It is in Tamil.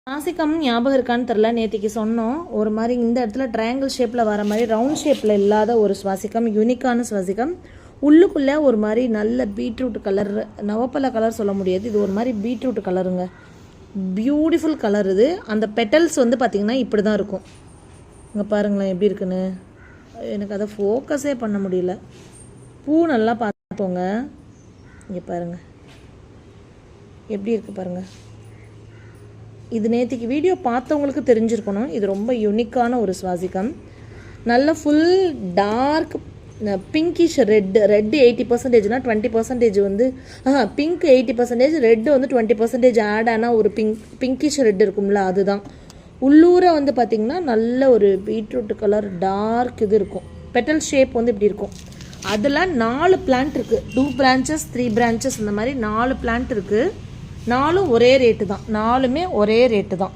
நாசிகம் ஞாபகம் இருக்கான்னு தெரில, நேற்றுக்கு சொன்னோம். ஒரு மாதிரி இந்த இடத்துல ட்ரையாங்கிள் ஷேப்பில் வர மாதிரி ரவுண்ட் ஷேப்பில் இல்லாத ஒரு சுவாசிக்கம், யூனிக்கான சுவாசிக்கம். உள்ளுக்குள்ளே ஒரு மாதிரி நல்ல பீட்ரூட் கலர், நவப்பல கலர் சொல்ல முடியாது, இது ஒரு மாதிரி பீட்ரூட் கலருங்க. பியூட்டிஃபுல் கலர் இது. அந்த பெட்டல்ஸ் வந்து பார்த்திங்கன்னா இப்படி தான் இருக்கும். இங்கே பாருங்களேன் எப்படி இருக்குன்னு. எனக்கு அதை ஃபோக்கஸே பண்ண முடியல. பூ நல்லா பார்த்துக்கோங்க. இங்கே பாருங்கள் எப்படி இருக்குது பாருங்கள். இது நேற்றுக்கு வீடியோ பார்த்தவங்களுக்கு தெரிஞ்சிருக்கணும். இது ரொம்ப யூனிக்கான ஒரு சுவாசிக்கம். நல்ல ஃபுல் டார்க் பிங்கிஷ் ரெட்டு 80%னா 20% வந்து பிங்க் 80%, ரெட்டு வந்து 20% ஆட் ஆனால் ஒரு பிங்கிஷ் ரெட் இருக்கும்ல, அதுதான். உள்ளூர வந்து பார்த்திங்கன்னா நல்ல ஒரு பீட்ரூட் கலர் டார்க் இது இருக்கும். பெட்டல் ஷேப் வந்து இப்படி இருக்கும். அதில் 4 பிளான்ட் இருக்குது. 2 branches 3 branches இந்த மாதிரி 4 பிளான்ட் இருக்குது. 4 ஒரே ரேட்டு தான். 4மே ஒரே ரேட்டு தான்.